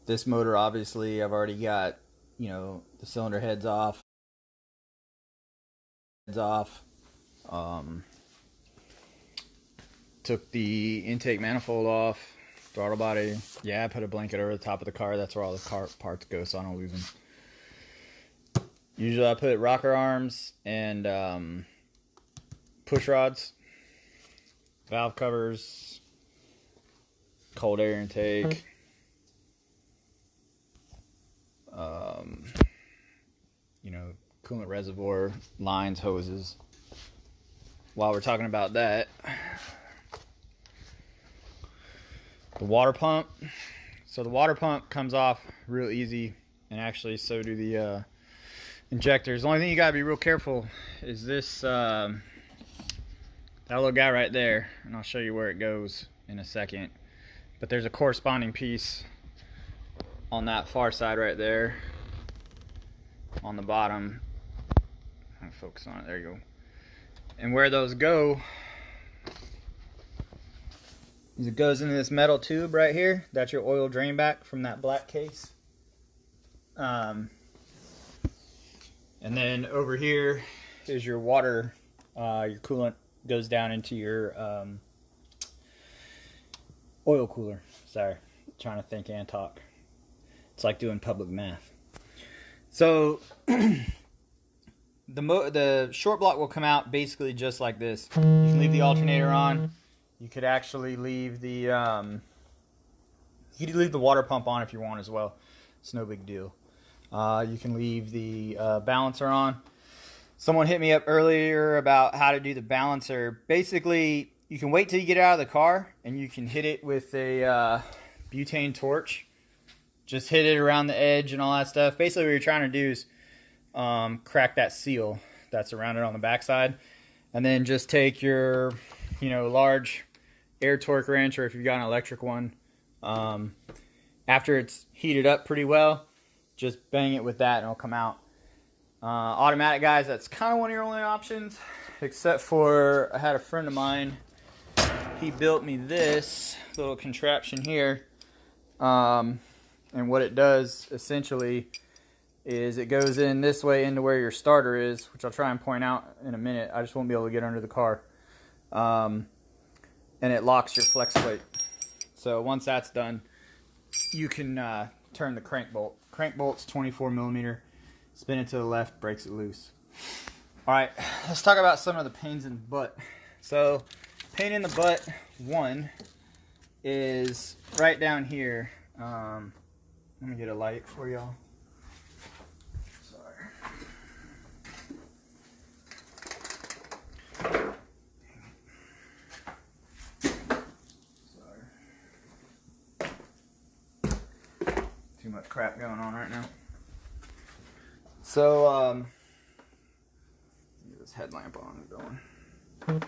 This motor, obviously, I've already got, the cylinder heads off. Took the intake manifold off, throttle body. Yeah, I put a blanket over the top of the car. That's where all the car parts go, so I don't lose them. Usually I put rocker arms and push rods, valve covers, cold air intake, coolant reservoir, lines, hoses. While we're talking about that, the water pump. So the water pump comes off real easy, and actually so do the injectors. The only thing you gotta be real careful is this, that little guy right there, and I'll show you where it goes in a second. But there's a corresponding piece on that far side right there, on the bottom. I'll focus on it, there you go. And where those go is it goes into this metal tube right here. That's your oil drain back from that black case. And then over here is your water, your coolant goes down into your oil cooler. Sorry, trying to think and talk. It's like doing public math. So the short block will come out basically just like this. You can leave the alternator on. You could actually leave the water pump on if you want as well. It's no big deal. You can leave the balancer on. Someone hit me up earlier about how to do the balancer. Basically, you can wait till you get out of the car and you can hit it with a butane torch. Just hit it around the edge and all that stuff. Basically, what you're trying to do is crack that seal that's around it on the backside, and then just take your, large air torque wrench, or if you've got an electric one, after it's heated up pretty well, just bang it with that and it'll come out. Automatic, guys, that's kind of one of your only options, except for I had a friend of mine, he built me this little contraption here, and what it does essentially is it goes in this way into where your starter is, which I'll try and point out in a minute. I just won't be able to get under the car. And it locks your flex plate. So once that's done, you can turn the crank bolt. Crank bolt's 24 millimeter. Spin it to the left, breaks it loose. All right, let's talk about some of the pains in the butt. So pain in the butt one is right down here. Let me get a light for y'all. Too much crap going on right now. So, get this headlamp on and going.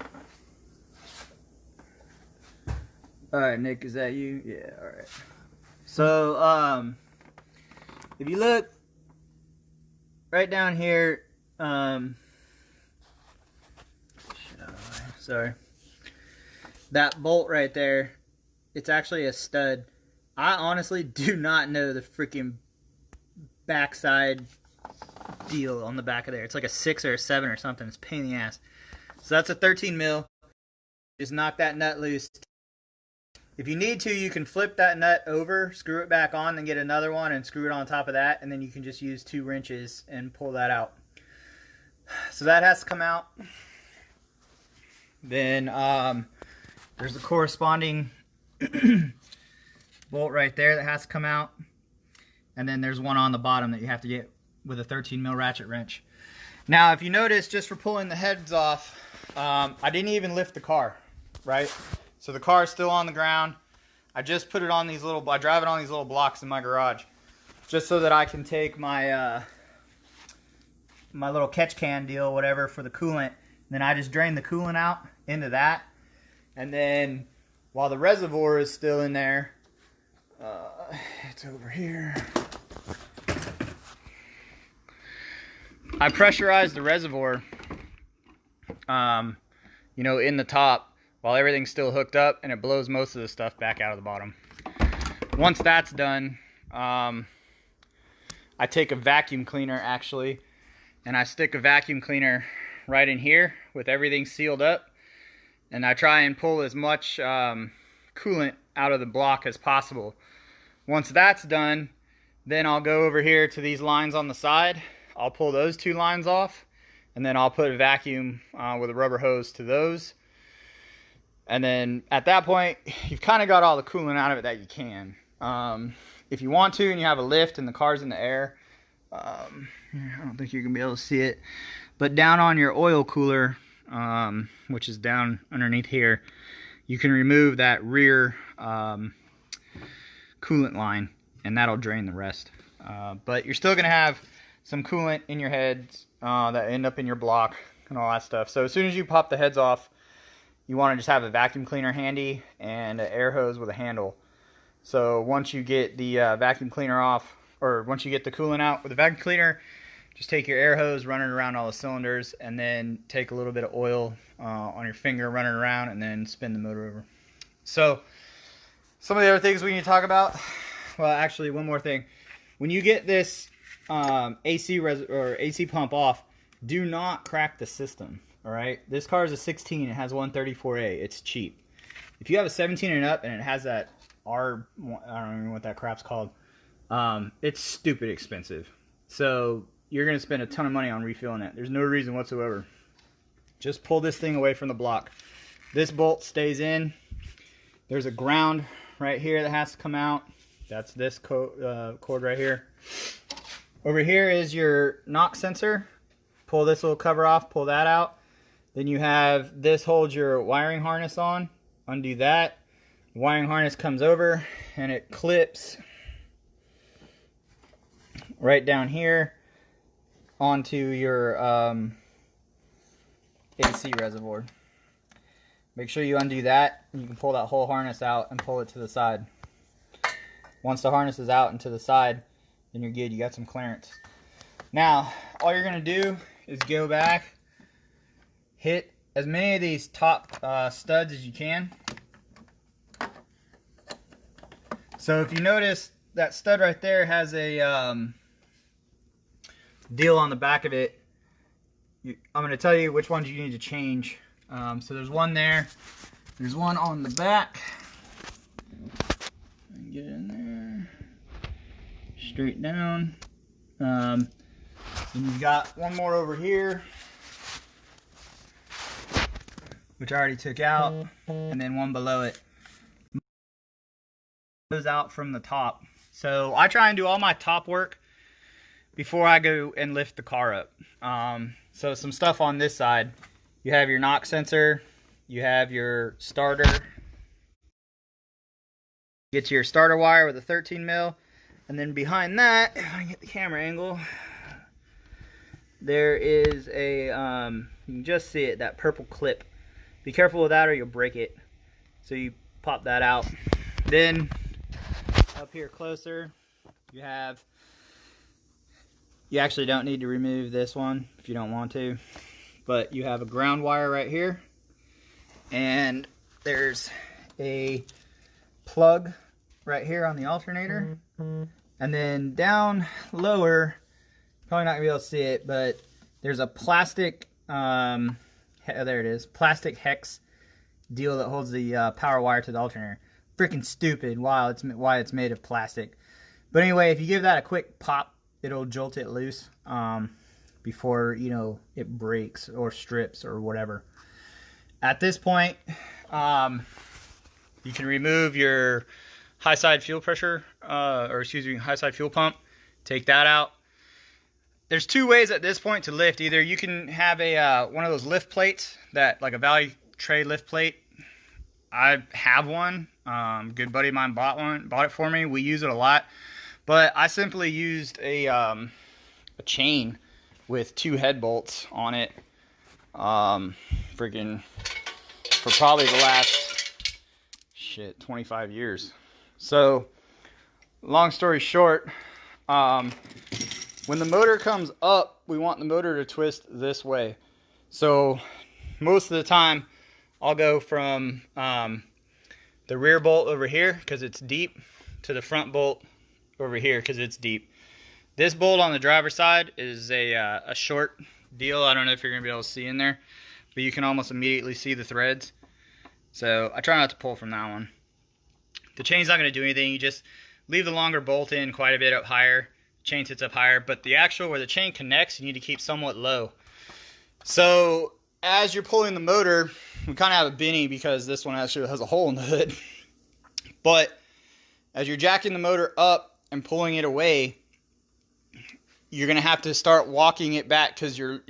Alright, Nick, is that you? Yeah, alright. So, if you look right down here, sorry. That bolt right there, it's actually a stud. I honestly do not know the freaking backside deal on the back of there. It's like a 6 or a 7 or something. It's a pain in the ass. So that's a 13 mil. Just knock that nut loose. If you need to, you can flip that nut over, screw it back on, then get another one and screw it on top of that, and then you can just use 2 wrenches and pull that out. So that has to come out. Then there's the corresponding bolt right there that has to come out, and then there's one on the bottom that you have to get with a 13 mil ratchet wrench. Now, if you notice, just for pulling the heads off, I didn't even lift the car, right? So the car is still on the ground. I just put it on these little, I drive it on these little blocks in my garage, just so that I can take my my little catch can deal, whatever, for the coolant. And then I just drain the coolant out into that, and then while the reservoir is still in there, it's over here, I pressurize the reservoir, in the top while everything's still hooked up, and it blows most of the stuff back out of the bottom. Once that's done, I take a vacuum cleaner actually, and I stick a vacuum cleaner right in here with everything sealed up, and I try and pull as much coolant out of the block as possible. Once that's done, then I'll go over here to these lines on the side. I'll pull those 2 lines off, and then I'll put a vacuum with a rubber hose to those. And then at that point, you've kind of got all the coolant out of it that you can. If you want to and you have a lift and the car's in the air, I don't think you're going to be able to see it, but down on your oil cooler, which is down underneath here, you can remove that rear coolant line, and that'll drain the rest. But you're still going to have some coolant in your heads that end up in your block and all that stuff. So as soon as you pop the heads off, you want to just have a vacuum cleaner handy and an air hose with a handle. So once you get the vacuum cleaner off, or once you get the coolant out with the vacuum cleaner, just take your air hose, run it around all the cylinders, and then take a little bit of oil on your finger, run it around, and then spin the motor over. So some of the other things we need to talk about, well, actually one more thing. When you get this AC pump off, do not crack the system, all right? This car is a 16, it has 134A, it's cheap. If you have a 17 and up and it has that I don't even know what that crap's called, it's stupid expensive. So you're going to spend a ton of money on refilling it. There's no reason whatsoever. Just pull this thing away from the block. This bolt stays in. There's a ground right here that has to come out. That's this cord right here. Over here is your knock sensor. Pull this little cover off, pull that out. Then you have this holds your wiring harness on. Undo that. The wiring harness comes over and it clips right down here onto your AC reservoir. Make sure you undo that. You can pull that whole harness out and pull it to the side. Once the harness is out and to the side, then you're good. You got some clearance. Now, all you're going to do is go back, hit as many of these top studs as you can. So if you notice, that stud right there has a deal on the back of it. I'm going to tell you which ones you need to change. So there's one there. There's one on the back. Get in there. Straight down. And you've got one more over here, which I already took out, and then one below it. Goes out from the top. So I try and do all my top work before I go and lift the car up. So some stuff on this side. You have your knock sensor, you have your starter. Get to your starter wire with a 13 mil, and then behind that, if I can get the camera angle, there is a, you can just see it, that purple clip. Be careful with that or you'll break it. So you pop that out. Then up here closer, you actually don't need to remove this one if you don't want to, but you have a ground wire right here, and there's a plug right here on the alternator, and then down lower, probably not gonna be able to see it, but there's a plastic there it is, plastic hex deal that holds the power wire to the alternator. Freaking stupid why it's made of plastic, but anyway, if you give that a quick pop, it'll jolt it loose before, you know, it breaks or strips or whatever. At this point, you can remove your high side fuel pressure, high side fuel pump. Take that out. There's two ways at this point to lift. Either you can have a one of those lift plates, that like a value tray lift plate. I have one. Good buddy of mine bought it for me. We use it a lot, but I simply used a chain with 2 head bolts on it. Freaking for probably the last 25 years. So, long story short, when the motor comes up, we want the motor to twist this way. So, most of the time, I'll go from the rear bolt over here, because it's deep, to the front bolt over here because it's deep. This bolt on the driver's side is a short deal. I don't know if you're going to be able to see in there, but you can almost immediately see the threads. So I try not to pull from that one. The chain's not going to do anything. You just leave the longer bolt in quite a bit up higher. Chain sits up higher, but the actual where the chain connects, you need to keep somewhat low. So as you're pulling the motor, we kind of have a binny because this one actually has a hole in the hood. But as you're jacking the motor up and pulling it away, you're going to have to start walking it back because your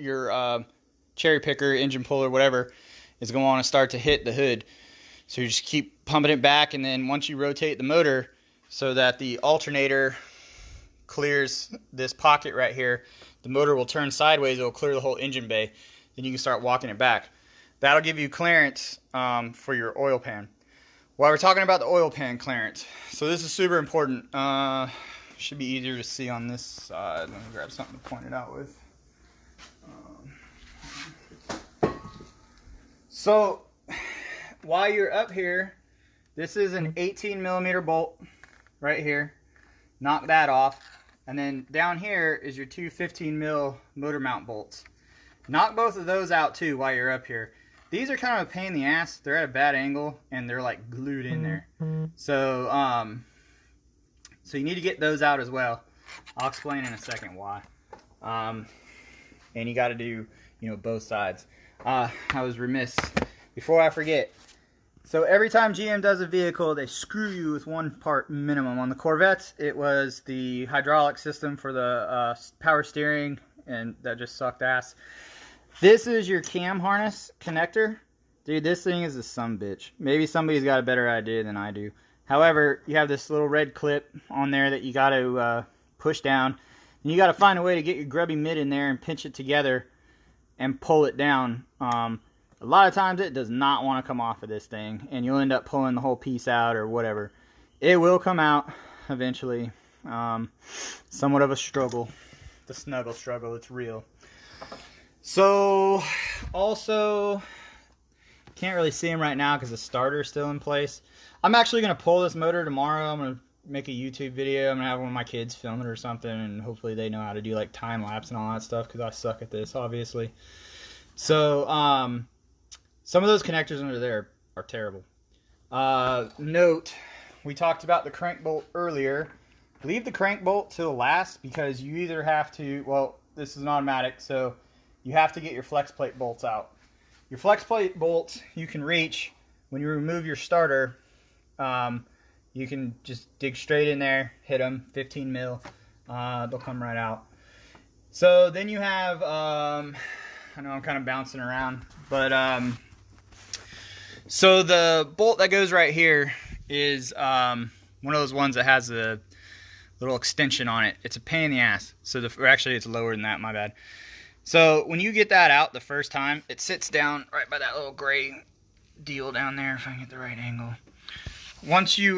cherry picker, engine puller, whatever, is going to want to start to hit the hood. So you just keep pumping it back, and then once you rotate the motor so that the alternator clears this pocket right here, the motor will turn sideways. It will clear the whole engine bay. Then you can start walking it back. That'll give you clearance for your oil pan. While we're talking about the oil pan clearance, so this is super important. Should be easier to see on this side. Let me grab something to point it out with. So while you're up here, this is an 18 millimeter bolt right here. Knock that off. And then down here is your two 15 mil motor mount bolts. Knock both of those out too while you're up here. These are kind of a pain in the ass. They're at a bad angle and they're like glued in there. So so you need to get those out as well. I'll explain in a second why. And you got to do, both sides. I was remiss. Before I forget. So every time GM does a vehicle, they screw you with one part minimum. On the Corvettes, it was the hydraulic system for the power steering, and that just sucked ass. This is your cam harness connector. Dude, this thing is a sumbitch. Maybe somebody's got a better idea than I do. However, you have this little red clip on there that you got to push down. And you got to find a way to get your grubby mid in there and pinch it together and pull it down. A lot of times it does not want to come off of this thing, and you'll end up pulling the whole piece out or whatever. It will come out eventually. Somewhat of a struggle. The snuggle struggle, it's real. So, also, can't really see him right now because the starter's still in place. I'm actually going to pull this motor tomorrow. I'm going to make a YouTube video. I'm going to have one of my kids film it or something, and hopefully they know how to do like time lapse and all that stuff because I suck at this, obviously. So, some of those connectors under there are terrible. Note, we talked about the crank bolt earlier. Leave the crank bolt till last because you either have to, well, this is an automatic, so you have to get your flex plate bolts out. Your flex plate bolts you can reach when you remove your starter. You can just dig straight in there, hit them, 15 mil. They'll come right out. So then you have, I know I'm kind of bouncing around, but so the bolt that goes right here is one of those ones that has a little extension on it. It's a pain in the ass. So actually it's lower than that, my bad. So when you get that out the first time, it sits down right by that little gray deal down there, if I can get the right angle. Once you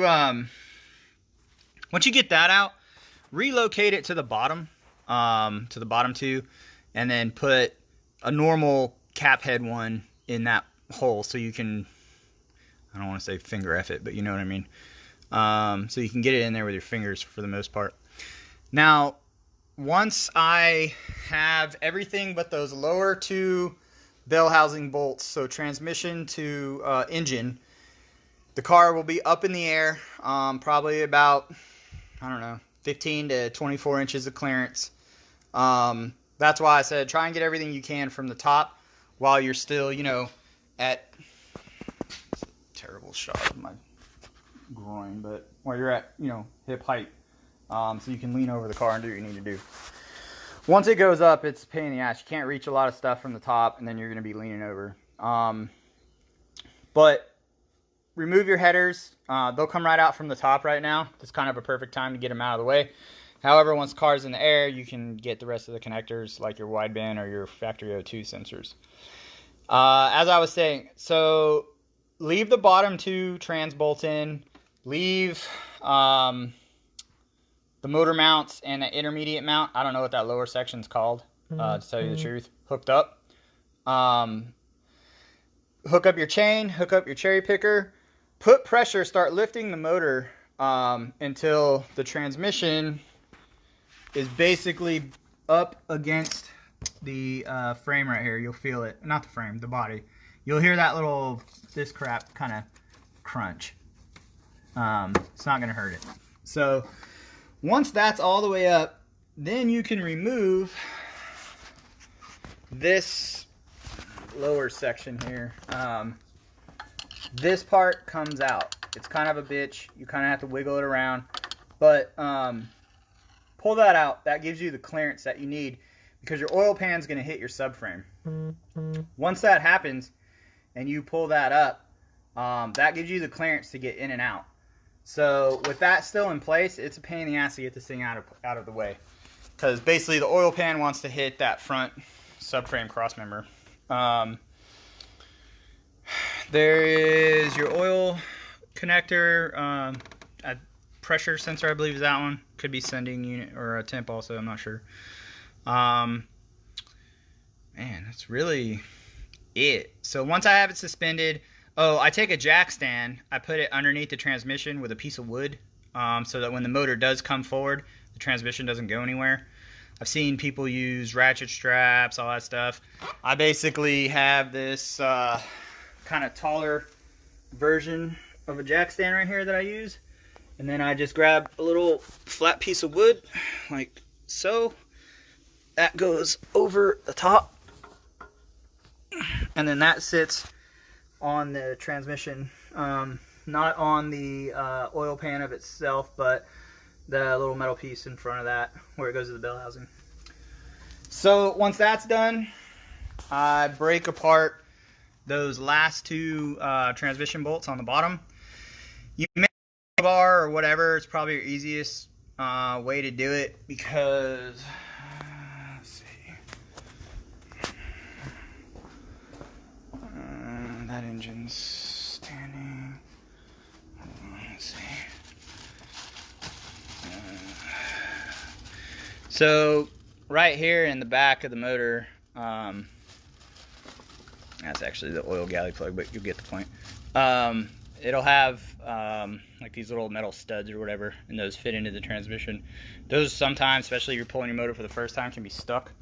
get that out, relocate it to the bottom two, and then put a normal cap head one in that hole so you can, I don't want to say finger F it, but you know what I mean. So you can get it in there with your fingers for the most part. Now, once I have everything but those lower two bell housing bolts, so transmission to engine, the car will be up in the air, probably about, I don't know, 15 to 24 inches of clearance. That's why I said try and get everything you can from the top while you're still, at, terrible shot of my groin, but while you're at, hip height, so you can lean over the car and do what you need to do. Once it goes up, it's a pain in the ass. You can't reach a lot of stuff from the top, and then you're going to be leaning over. But remove your headers. They'll come right out from the top right now. It's kind of a perfect time to get them out of the way. However, once the car's in the air, you can get the rest of the connectors, like your wideband or your factory O2 sensors. As I was saying, so leave the bottom two trans bolts in. Leave the motor mounts and the intermediate mount. I don't know what that lower section's called, to tell you the truth. Hooked up. Hook up your chain. Hook up your cherry picker. Put pressure. Start lifting the motor until the transmission is basically up against the frame right here. You'll feel it. Not the frame, the body. You'll hear that little, this crap kind of crunch. It's not going to hurt it. So once that's all the way up, then you can remove this lower section here. This part comes out. It's kind of a bitch. You kind of have to wiggle it around. But pull that out. That gives you the clearance that you need because your oil pan is going to hit your subframe. Once that happens and you pull that up, that gives you the clearance to get in and out. So with that still in place, it's a pain in the ass to get this thing out of the way. Because basically the oil pan wants to hit that front subframe crossmember. There is your oil connector, a pressure sensor, I believe is that one. Could be sending unit or a temp also, I'm not sure. Man, that's really it. So once I have it suspended, I take a jack stand, I put it underneath the transmission with a piece of wood, so that when the motor does come forward, the transmission doesn't go anywhere. I've seen people use ratchet straps, all that stuff. I basically have this kind of taller version of a jack stand right here that I use. And then I just grab a little flat piece of wood, like so. That goes over the top. And then that sits on the transmission. Not on the oil pan of itself, but the little metal piece in front of that where it goes to the bell housing. So once that's done, I break apart those last two transmission bolts on the bottom. You may a bar or whatever, it's probably your easiest way to do it because let's see, that engine's standing. Let's see. So right here in the back of the motor, that's actually the oil galley plug, but you'll get the point. It'll have like these little metal studs or whatever, and those fit into the transmission. Those sometimes, especially if you're pulling your motor for the first time, can be stuck.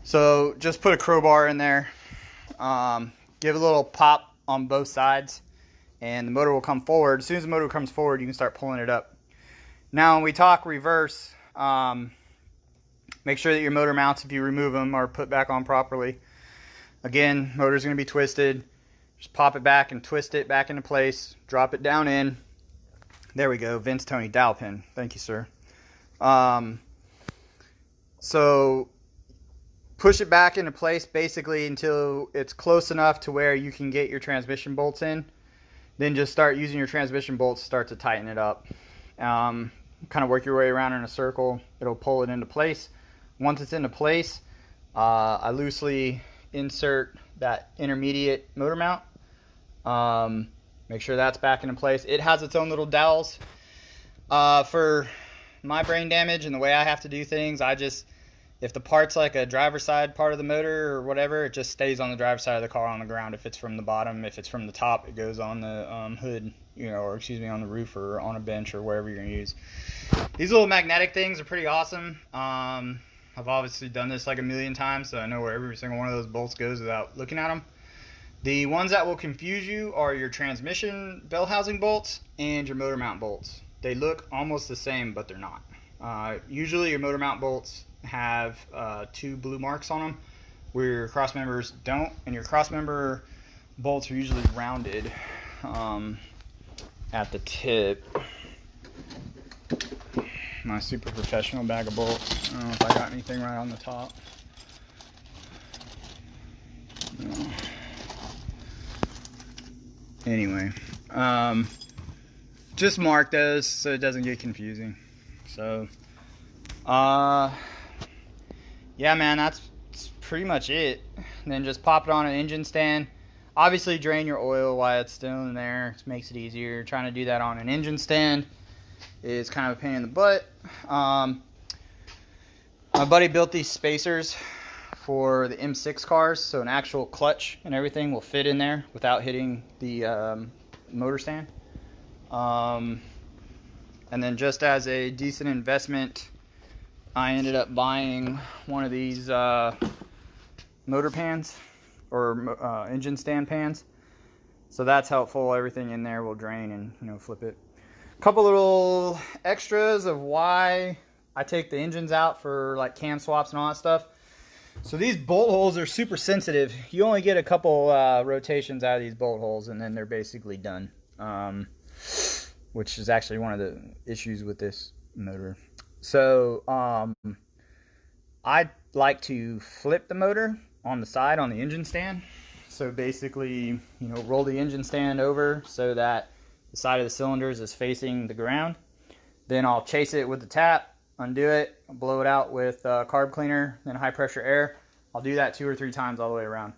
So just put a crowbar in there, give a little pop on both sides, and the motor will come forward. As soon as the motor comes forward, you can start pulling it up. Now when we talk reverse, make sure that your motor mounts, if you remove them, are put back on properly. Again, motor's going to be twisted. Just pop it back and twist it back into place. Drop it down in. There we go. Vince Tony dowel pin. Thank you, sir. So push it back into place basically until it's close enough to where you can get your transmission bolts in. Then just start using your transmission bolts to start to tighten it up. Kind of work your way around in a circle. It'll pull it into place. Once it's into place, I loosely insert that intermediate motor mount. Make sure that's back into place. It has its own little dowels. For my brain damage and the way I have to do things, if the part's like a driver's side part of the motor or whatever, it just stays on the driver's side of the car on the ground. If it's from the bottom, if it's from the top, it goes on the hood, or excuse me, on the roof or on a bench or wherever you're going to use. These little magnetic things are pretty awesome. I've obviously done this like a million times, so I know where every single one of those bolts goes without looking at them. The ones that will confuse you are your transmission bell housing bolts and your motor mount bolts. They look almost the same, but they're not. Usually your motor mount bolts have 2 blue marks on them, where your cross members don't, and your cross member bolts are usually rounded at the tip. My super professional bag of bolts. I don't know if I got anything right on the top. No. Anyway, just mark those so it doesn't get confusing. So, yeah, man, that's pretty much it. And then just pop it on an engine stand. Obviously, drain your oil while it's still in there. It makes it easier. Trying to do that on an engine stand is kind of a pain in the butt. My buddy built these spacers for the M6 cars, so an actual clutch and everything will fit in there without hitting the motor stand. And then just as a decent investment, I ended up buying one of these motor pans or engine stand pans. So that's helpful. Everything in there will drain and, you know, flip it. A couple little extras of why I take the engines out for like cam swaps and all that stuff. So these bolt holes are super sensitive. You only get a couple rotations out of these bolt holes and then they're basically done. Which is actually one of the issues with this motor. So I like to flip the motor on the side on the engine stand. So basically, you know, roll the engine stand over so that the side of the cylinders is facing the ground. Then I'll chase it with the tap, undo it, blow it out with carb cleaner, then high pressure air. I'll do that 2 or 3 times all the way around.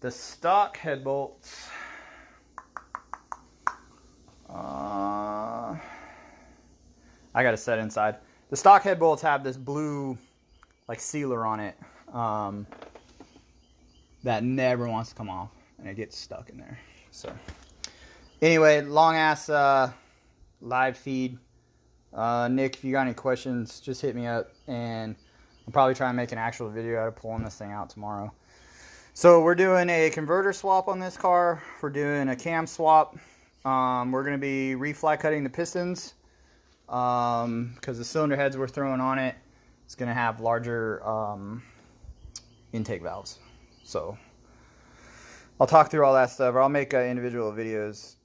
The stock head bolts, I got a set inside. The stock head bolts have this blue like sealer on it that never wants to come off, and it gets stuck in there. So anyway, long ass live feed. Nick, if you got any questions, just hit me up, and I'll probably try and make an actual video out of pulling this thing out tomorrow. So we're doing a converter swap on this car. We're doing a cam swap. We're going to be refly cutting the pistons because the cylinder heads we're throwing on it is going to have larger intake valves. So I'll talk through all that stuff, or I'll make individual videos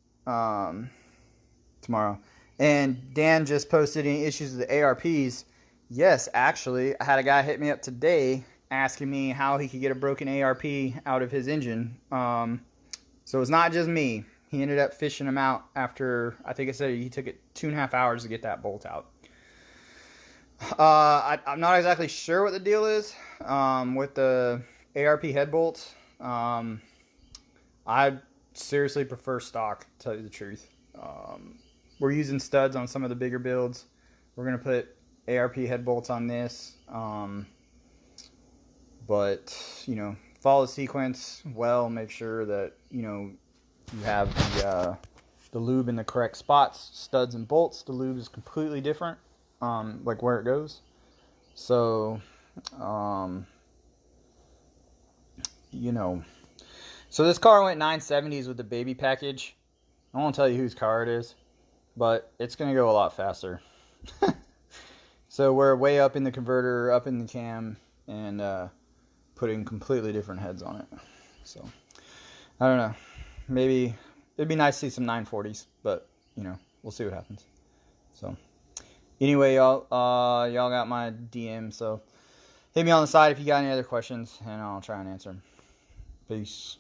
tomorrow. And Dan just posted any issues with the ARPs. Yes, actually, I had a guy hit me up today asking me how he could get a broken ARP out of his engine. So it's not just me. He ended up fishing them out after, I think I said he took it 2.5 hours to get that bolt out. I'm not exactly sure what the deal is with the ARP head bolts. I seriously prefer stock, to tell you the truth. We're using studs on some of the bigger builds. We're going to put ARP head bolts on this. But, you know, follow the sequence well. Make sure that, you know, you have the lube in the correct spots. Studs and bolts, the lube is completely different, like where it goes. So, you know. So this car went 970s with the baby package. I won't tell you whose car it is, but it's going to go a lot faster. So we're way up in the converter, up in the cam, and putting completely different heads on it. So, I don't know. Maybe it'd be nice to see some 940s, but, you know, we'll see what happens. So, anyway, y'all got my DM, so hit me on the side if you got any other questions, and I'll try and answer them. Peace.